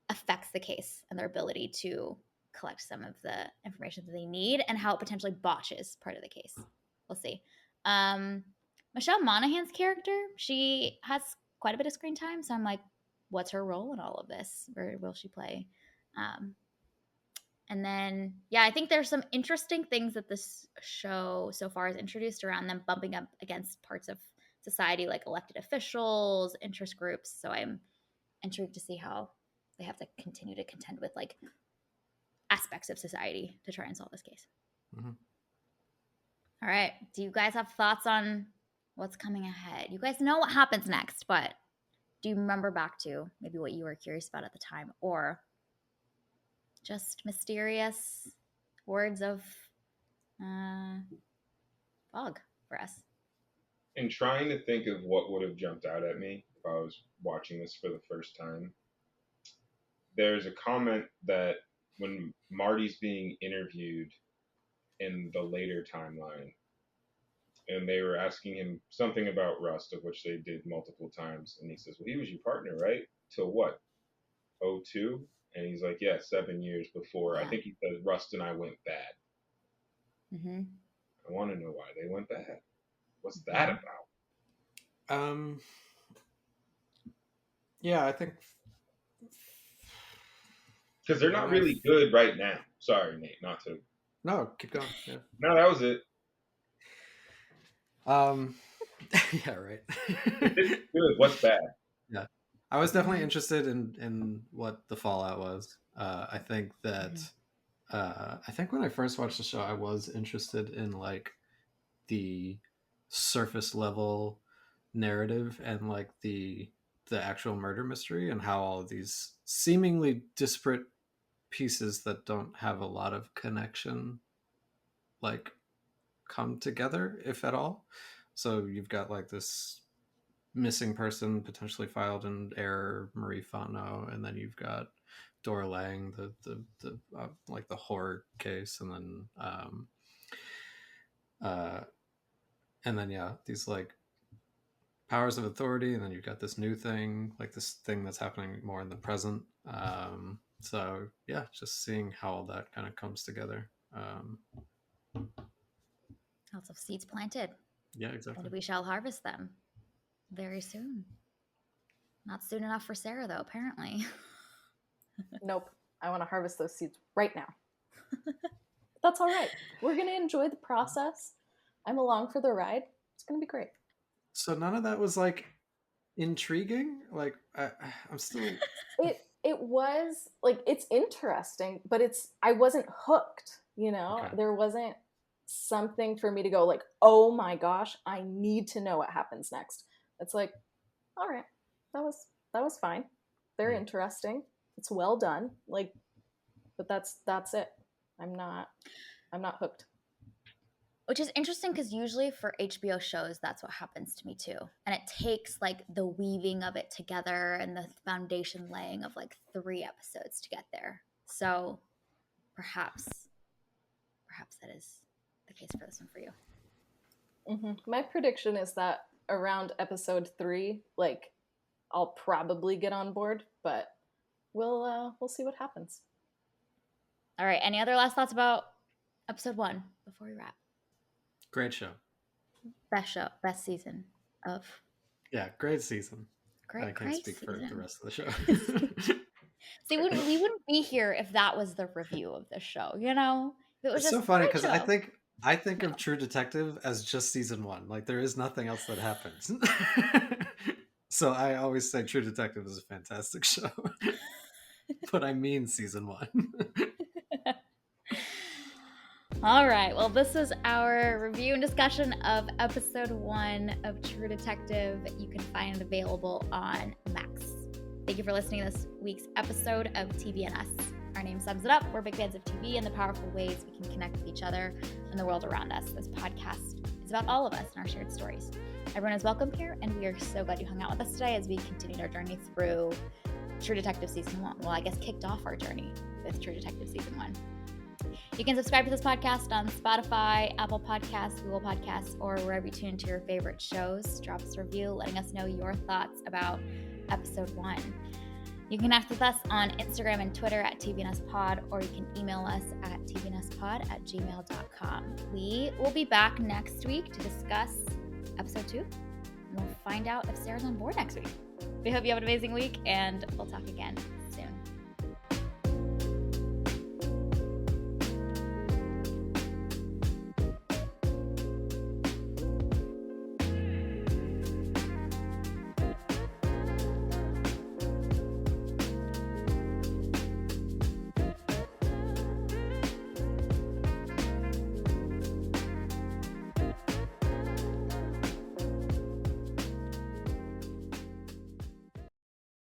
Speaker 1: affects the case and their ability to collect some of the information that they need, and how it potentially botches part of the case. We'll see. Michelle Monaghan's character, she has quite a bit of screen time, so I'm like, what's her role in all of this? Where will she play? And then, yeah, I think there's some interesting things that this show so far has introduced around them bumping up against parts of society like elected officials, interest groups. So I'm intrigued to see how they have to continue to contend with like aspects of society to try and solve this case.
Speaker 3: Mm-hmm.
Speaker 1: All right. Do you guys have thoughts on what's coming ahead? You guys know what happens next, but do you remember back to maybe what you were curious about at the time, or just mysterious words of fog for us?
Speaker 4: In trying to think of what would have jumped out at me if I was watching this for the first time, there's a comment that when Marty's being interviewed in the later timeline, and they were asking him something about Rust, of which they did multiple times, and he says, "Well, he was your partner, right? Till what? '02?" And he's like, "Yeah, 7 years before."
Speaker 1: Yeah.
Speaker 4: I think he says Rust and I went bad.
Speaker 1: Mm-hmm.
Speaker 4: I want to know why they went bad. What's that about?
Speaker 3: Yeah, I think
Speaker 4: because they're not really good right now. Sorry, Nate, not to.
Speaker 3: No, keep going. Yeah.
Speaker 4: No, that was it.
Speaker 3: Yeah, right.
Speaker 4: Good. What's bad?
Speaker 3: Yeah, I was definitely interested in what the fallout was. I think that I think when I first watched the show, I was interested in like the surface level narrative and like the actual murder mystery and how all of these seemingly disparate pieces that don't have a lot of connection like come together, if at all. So you've got like this missing person potentially filed in error, Marie Fontenot, and then you've got Dora Lang, the like the horror case, and then yeah, these like powers of authority, and then you've got this new thing, like this thing that's happening more in the present. So yeah, just seeing how all that kind of comes together.
Speaker 1: Lots of seeds planted,
Speaker 3: Yeah, exactly.
Speaker 1: and we shall harvest them very soon. Not soon enough for Sarah, though, apparently.
Speaker 2: Nope. I want to harvest those seeds right now. That's all right. We're going to enjoy the process. I'm along for the ride. It's going to be great.
Speaker 3: So none of that was like intriguing. Like I'm still.
Speaker 2: It was like, it's interesting, but I wasn't hooked,
Speaker 3: Okay.
Speaker 2: There wasn't something for me to go like, oh my gosh, I need to know what happens next. It's like, all right, that was fine. They're interesting. It's well done. Like, but that's it. I'm not hooked.
Speaker 1: Which is interesting because usually for HBO shows, that's what happens to me too. And it takes like the weaving of it together and the foundation laying of like 3 episodes to get there. So perhaps that is the case for this one for you.
Speaker 2: Mm-hmm. My prediction is that around episode 3, like, I'll probably get on board, but we'll see what happens.
Speaker 1: All right. Any other last thoughts about episode 1 before we wrap?
Speaker 3: Great show.
Speaker 1: Best show, best season of.
Speaker 3: Yeah, great season. I can't
Speaker 1: Great
Speaker 3: speak
Speaker 1: season.
Speaker 3: for the rest of the show.
Speaker 1: See, we wouldn't be here if that was the review of the show, you know? If it was
Speaker 3: It's
Speaker 1: just
Speaker 3: so funny
Speaker 1: great
Speaker 3: because
Speaker 1: show.
Speaker 3: I think of True Detective as just season 1. Like there is nothing else that happens. So I always say True Detective is a fantastic show. But I mean season 1.
Speaker 1: All right. Well, this is our review and discussion of episode 1 of True Detective. You can find it available on Max. Thank you for listening to this week's episode of TVNS. Our name sums it up. We're big fans of TV and the powerful ways we can connect with each other and the world around us. This podcast is about all of us and our shared stories. Everyone is welcome here, and we are so glad you hung out with us today as we continued our journey through True Detective Season 1. Well, I guess kicked off our journey with True Detective Season 1. You can subscribe to this podcast on Spotify, Apple Podcasts, Google Podcasts, or wherever you tune into your favorite shows. Drop us a review letting us know your thoughts about episode 1. You can connect with us on Instagram and Twitter at TVNSPod, or you can email us at tvnspod@gmail.com. We will be back next week to discuss episode 2, and we'll find out if Sarah's on board next week. We hope you have an amazing week, and we'll talk again